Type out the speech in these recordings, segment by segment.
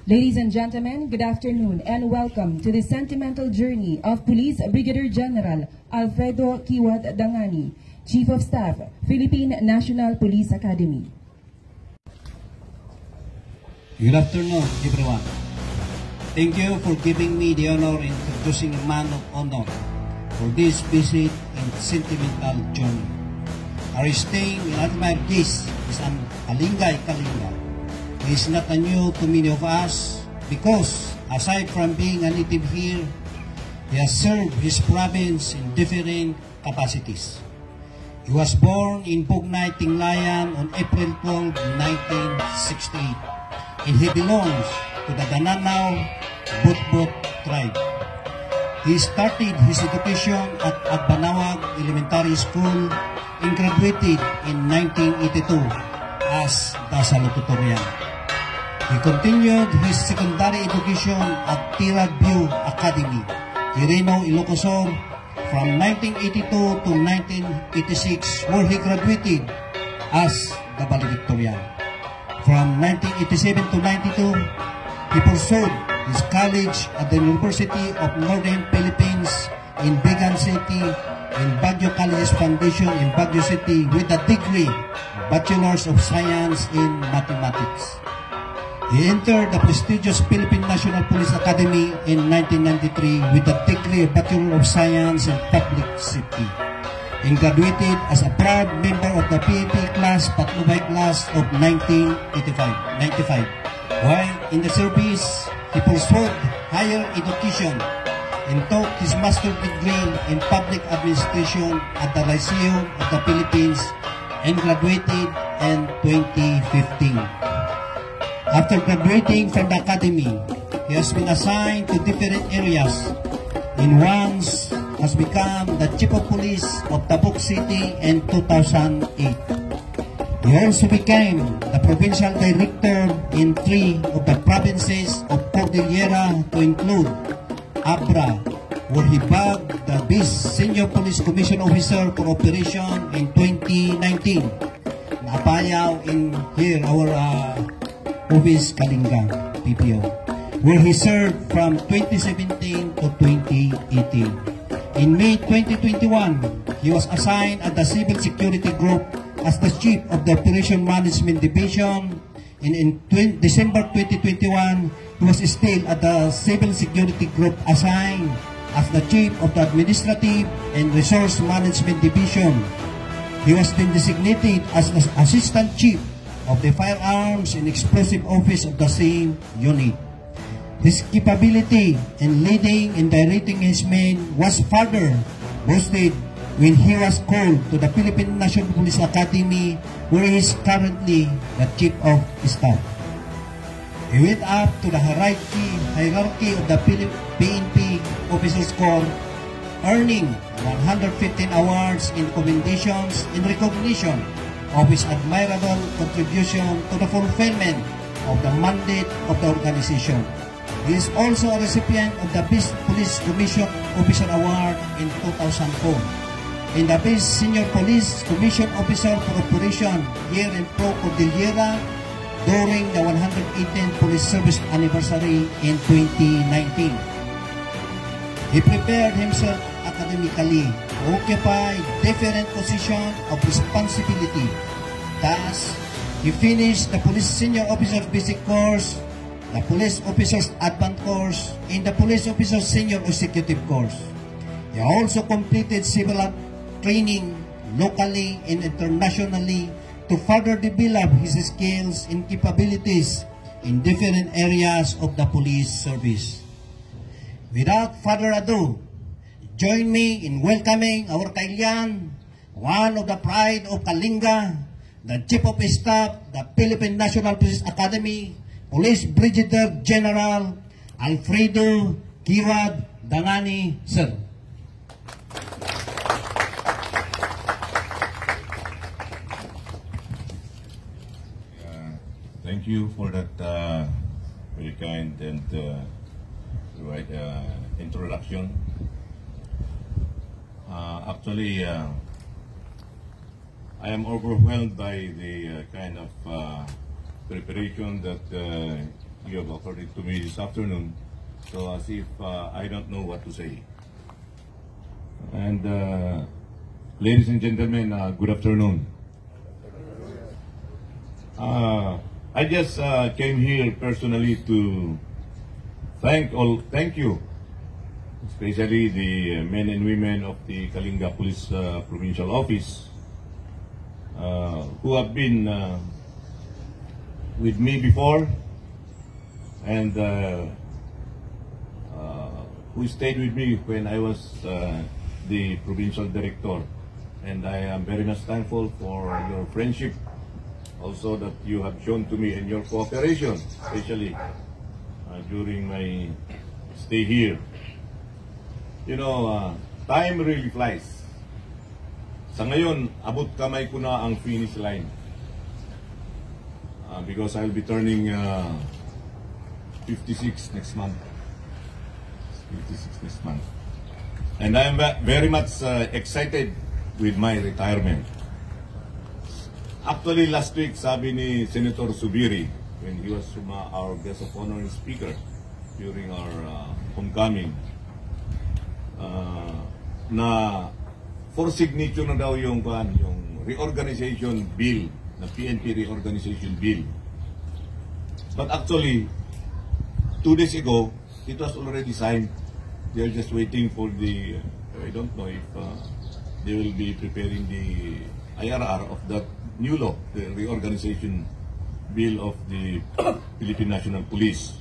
Ladies and gentlemen, good afternoon and welcome to the sentimental journey of Police Brigadier General Alfredo Kiwat Dangani, Chief of Staff, Philippine National Police Academy. Good afternoon, everyone. Thank you for giving me the honor in introducing a man of honor for this visit in sentimental journey. Our staying in admired guest is an Kalinga. He is not new to many of us because, aside from being a native here, he has served his province in different capacities. He was born in Pugnay, Tinglayan on April 12, 1968, and he belongs to the Dananaw Butbut tribe. He started his education at Agbanawag Elementary School and graduated in 1982 as the salutatorian. He continued his secondary education at Tirad View Academy, Quirino, Ilocos Sur, from 1982 to 1986, where he graduated as the valedictorian. From 1987 to 92, he pursued his college at the University of Northern Philippines in Bigan City and Baguio Colleges Foundation in Baguio City with a degree, Bachelor's of Science in Mathematics. He entered the prestigious Philippine National Police Academy in 1993 with a degree of Bachelor of Science in Public Safety and graduated as a proud member of the PAP class, Patnubay class of 1995. While in the service, he pursued higher education and took his master's degree in Public Administration at the Lyceum of the Philippines and graduated in 2015. After graduating from the academy, he has been assigned to different areas and once has become the Chief of Police of Tabuk City in 2008. He also became the Provincial Director in 3 of the provinces of Cordillera to include Abra, where he bagged the Best Senior Police Commission Officer for Operation in 2019. Napayaw in here our Office Kalinga PPO, where he served from 2017 to 2018. In May 2021, he was assigned at the Civil Security Group as the Chief of the Operation Management Division, and in December 2021, he was still at the Civil Security Group assigned as the Chief of the Administrative and Resource Management Division. He was then designated as the Assistant Chief of the Firearms and Explosive Office of the same unit. His capability in leading and directing his men was further boosted when he was called to the Philippine National Police Academy, where he is currently the Chief of Staff. He went up to the hierarchy of the PNP Officers Corps, earning 115 awards and commendations in recognition of his admirable contribution to the fulfillment of the mandate of the organization. He is also a recipient of the Best Police Commission Officer Award in 2004 and the Best Senior Police Commission Officer for Operation Year in Pro Cordillera during the 118th Police Service Anniversary in 2019. He prepared himself academically to occupy different positions of responsibility. Thus, he finished the Police Senior Officer Basic Course, the Police Officers Advanced Course, and the Police Officers Senior Executive Course. He also completed civil training locally and internationally to further develop his skills and capabilities in different areas of the police service. Without further ado, join me in welcoming our Kailian, one of the pride of Kalinga, the Chief of Staff, the Philippine National Police Academy, Police Brigadier General Alfredo Kiwat Dangani, sir. Thank you for that very kind and right introduction. Actually, I am overwhelmed by the kind of preparation that you have accorded to me this afternoon, so as if I don't know what to say. And ladies and gentlemen, good afternoon. I just came here personally to thank you, especially the men and women of the Kalinga Police Provincial Office who have been with me before and who stayed with me when I was the provincial director. And I am very much thankful for your friendship also that you have shown to me and your cooperation, especially during my stay here. You know, time really flies. Sa ngayon, abot kamay ko na ang finish line. Because I'll be turning 56 next month. 56 next month. And I'm very much excited with my retirement. Actually, last week, sabi ni Senator Subiri, when he was our guest of honor and speaker during our homecoming, na for signature na daw yung reorganization bill, na PNP reorganization bill. But actually, 2 days ago, it was already signed. They're just waiting for the, I don't know if they will be preparing the IRR of that new law, the reorganization bill of the Philippine National Police.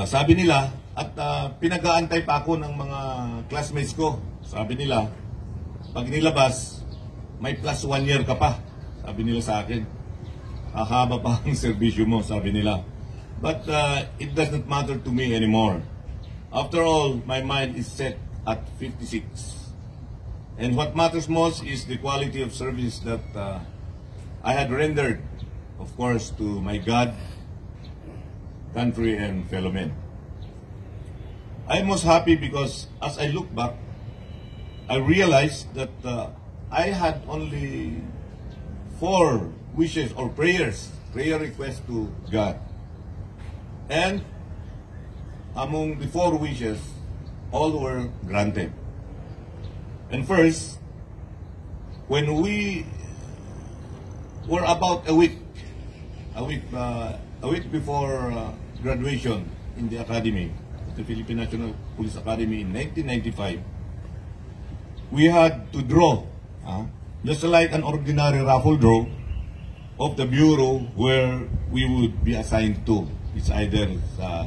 Sabi nila, at pinag-aantay pa ako ng mga classmates ko, sabi nila, pag nilabas, may plus 1 year ka pa, sabi nila sa akin. Hahaba pa ang serbisyo mo, sabi nila. But it doesn't matter to me anymore. After all, my mind is set at 56. And what matters most is the quality of service that I had rendered, of course, to my God, country, and fellow men. I'm most happy because as I look back, I realized that I had only 4 wishes or prayer requests to God. And among the 4 wishes, all were granted. And first, when we were about a week before graduation in the academy, the Philippine National Police Academy in 1995, we had to draw, just like an ordinary raffle draw, of the bureau where we would be assigned to. It's either sa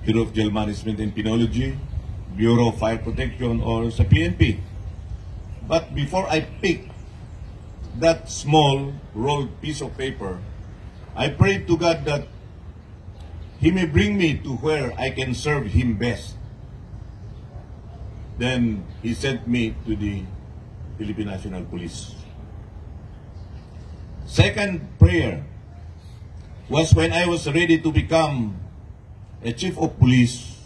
Bureau of Jail Management and Penology, Bureau of Fire Protection, or sa PNP. But before I picked that small rolled piece of paper, I prayed to God that He may bring me to where I can serve Him best. Then He sent me to the Philippine National Police. Second prayer was when I was ready to become a chief of police.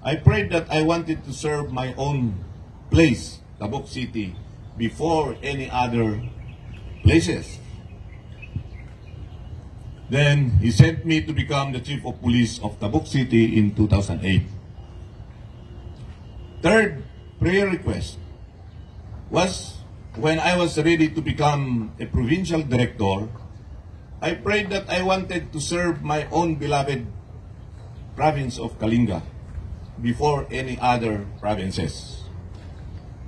I prayed that I wanted to serve my own place, Tabuk City, before any other places. Then He sent me to become the chief of police of Tabuk City in 2008. Third prayer request was when I was ready to become a provincial director. I prayed that I wanted to serve my own beloved province of Kalinga before any other provinces.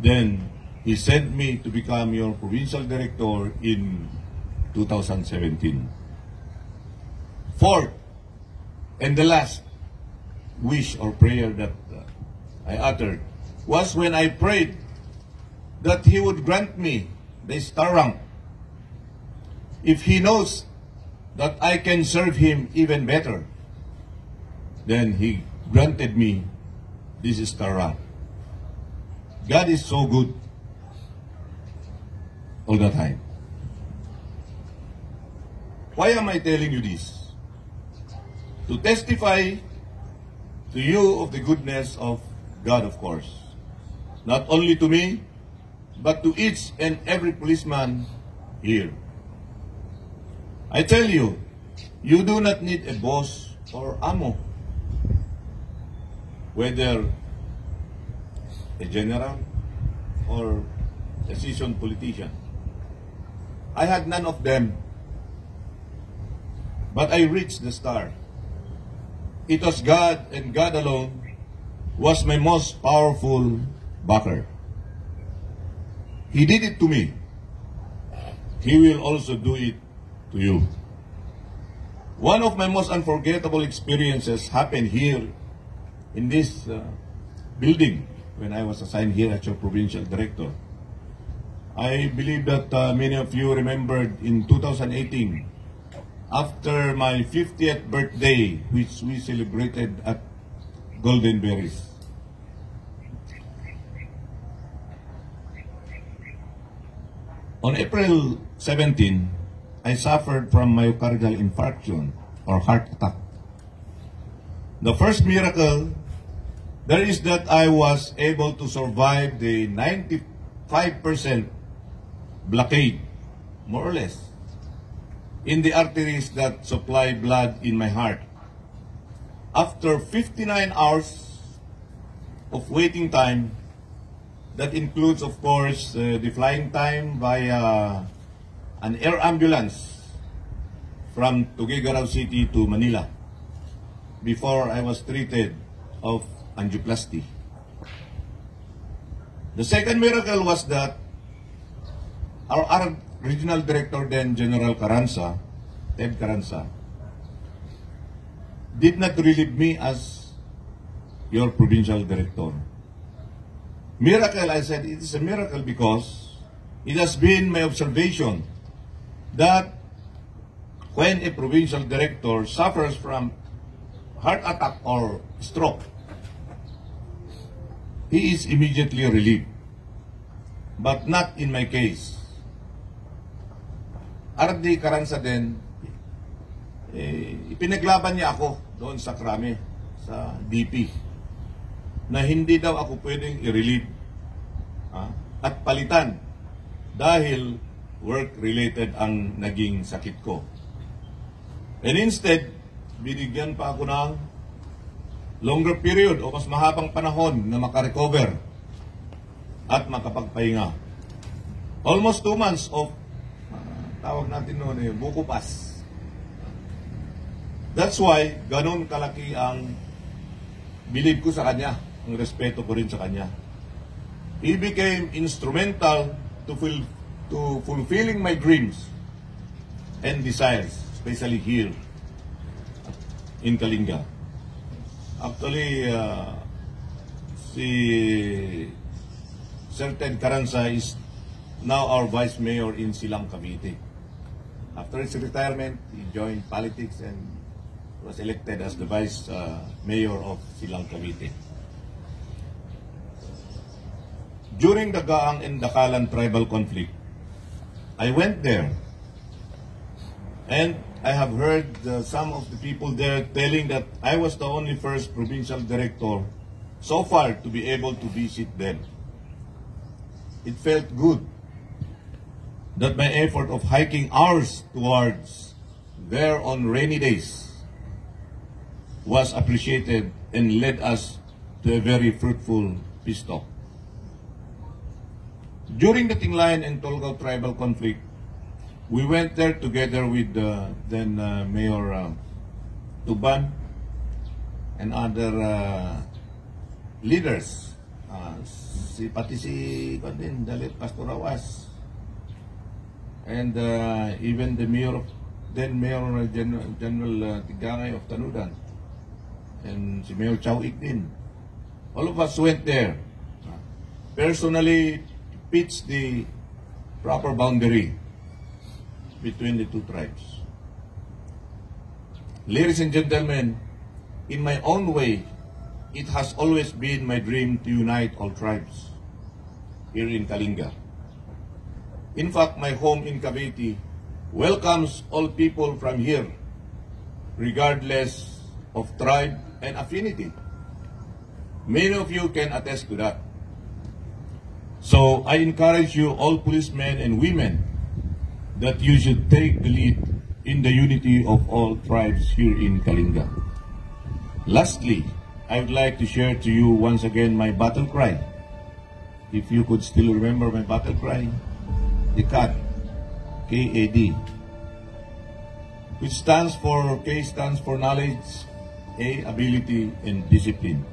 Then He sent me to become your provincial director in 2017. Fourth, and the last wish or prayer that I uttered was when I prayed that He would grant me the star rank if He knows that I can serve Him even better. Then He granted me this star rank. God is so good all the time. Why am I telling you this? To testify to you of the goodness of God, of course. Not only to me, but to each and every policeman here. I tell you, You do not need a boss or amo, whether a general or a seasoned politician. I had none of them, but I reached the star. It was God, and God alone was my most powerful backer. He did it to me. He will also do it to you. One of my most unforgettable experiences happened here in this building when I was assigned here as your provincial director. I believe that many of you remembered in 2018, after my 50th birthday, which we celebrated at Golden Berries. On April 17, I suffered from myocardial infarction or heart attack. The first miracle there is that I was able to survive the 95% blockade, more or less, in the arteries that supply blood in my heart. After 59 hours of waiting time, that includes, of course, the flying time via an air ambulance from Tuguegarao City to Manila before I was treated of angioplasty. The second miracle was that our regional director then, General Carranza, Ted Carranza, did not relieve me as your provincial director. Miracle, I said, it is a miracle because it has been my observation that when a provincial director suffers from heart attack or stroke, he is immediately relieved. But not in my case. RD Carranza din, ipinaglaban niya ako doon sa krame, sa DP, na hindi daw ako pwedeng i-relieve at palitan dahil work-related ang naging sakit ko. And instead, binigyan pa ako ng longer period o mas mahabang panahon na makarecover at makapagpahinga. Almost 2 months of, tawag natin noon bukupas. That's why, ganun kalaki ang believe ko sa kanya, ang respeto ko rin sa kanya. He became instrumental to fulfilling my dreams and desires, especially here in Kalinga. Actually, si Sir Ted Carranza is now our Vice Mayor in Silang, Cavite. After his retirement, he joined politics and was elected as the Vice Mayor of Silang, Cavite. During the Gaang and Dakalan tribal conflict, I went there and I have heard some of the people there telling that I was the only first provincial director so far to be able to visit them. It felt good that my effort of hiking hours towards there on rainy days was appreciated and led us to a very fruitful peace talk. During the Tinglayan and Tolgao tribal conflict, we went there together with then Mayor Tuban and other leaders. Pati si Dalit Pastor Awas. And even the Mayor of, then Mayor General Tigangay of Tanudan. And si Mayor Chauik din. All of us went there. Personally, pitched the proper boundary between the two tribes. Ladies and gentlemen, in my own way, it has always been my dream to unite all tribes here in Kalinga. In fact, my home in Cavite welcomes all people from here, regardless of tribe and affinity. Many of you can attest to that. So I encourage you, all policemen and women, that you should take the lead in the unity of all tribes here in Kalinga. Lastly, I would like to share to you once again my battle cry. If you could still remember my battle cry, the CAD, K-A-D, which stands for, K stands for knowledge, A, ability, and discipline.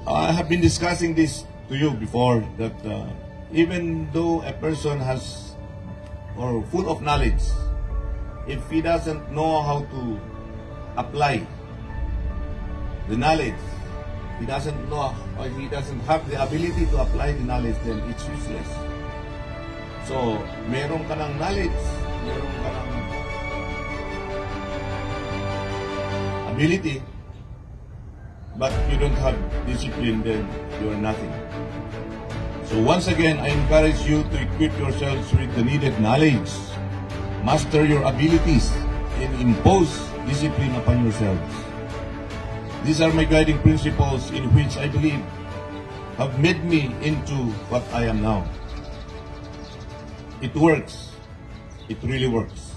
I have been discussing this to you before, that even though a person has, or full of knowledge, if he doesn't know how to apply the knowledge, he doesn't know, or he doesn't have the ability to apply the knowledge, then it's useless. So, meron ka ng knowledge, meron ka ng ability, but you don't have discipline, then you are nothing. So once again, I encourage you to equip yourselves with the needed knowledge, master your abilities, and impose discipline upon yourselves. These are my guiding principles in which I believe have made me into what I am now. It works. It really works.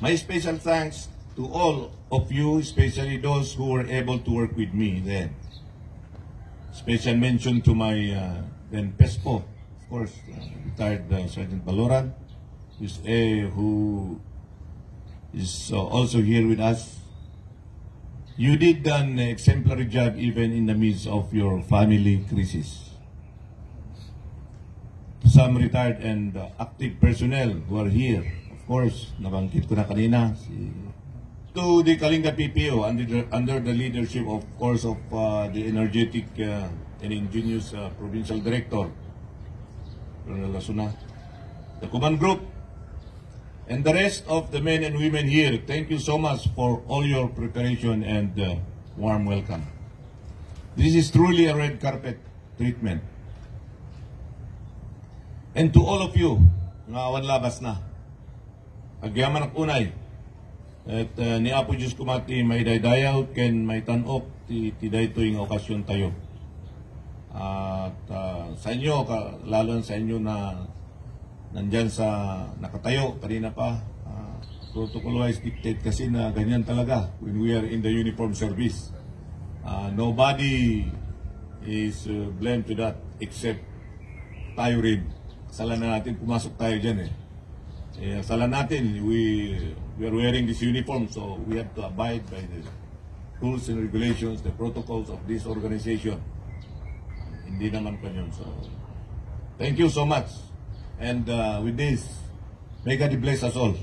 My special thanks to all of you, especially those who were able to work with me then. Special mention to my then PESPO, of course, retired Sergeant Baloran, who is also here with us. You did an exemplary job even in the midst of your family crisis. Some retired and active personnel who are here, of course, nabanggit ko na kanina, to the Kalinga PPO under the leadership, of course, of the energetic and ingenious Provincial Director, Colonel Lasuna, the Command Group, and the rest of the men and women here. Thank you so much for all your preparation and warm welcome. This is truly a red carpet treatment. And to all of you, nga awan labas na, agyaman ak unay, at ni Apo Diyos kumati may daydayaw ken may tanok ti daytoy nga okasyon tayo. At sa inyo, lalo sa inyo na nandyan sa nakatayo, kanina pa, protocol-wise dictate kasi na ganyan talaga when we are in the uniform service. Nobody is blamed to that except tayo rin. Kasalanan na natin, pumasok tayo dyan eh. Kasalanan natin, we are wearing this uniform, so we have to abide by the rules and regulations, the protocols of this organization. Hindi naman pa yun. So, thank you so much. And with this, may God bless us all.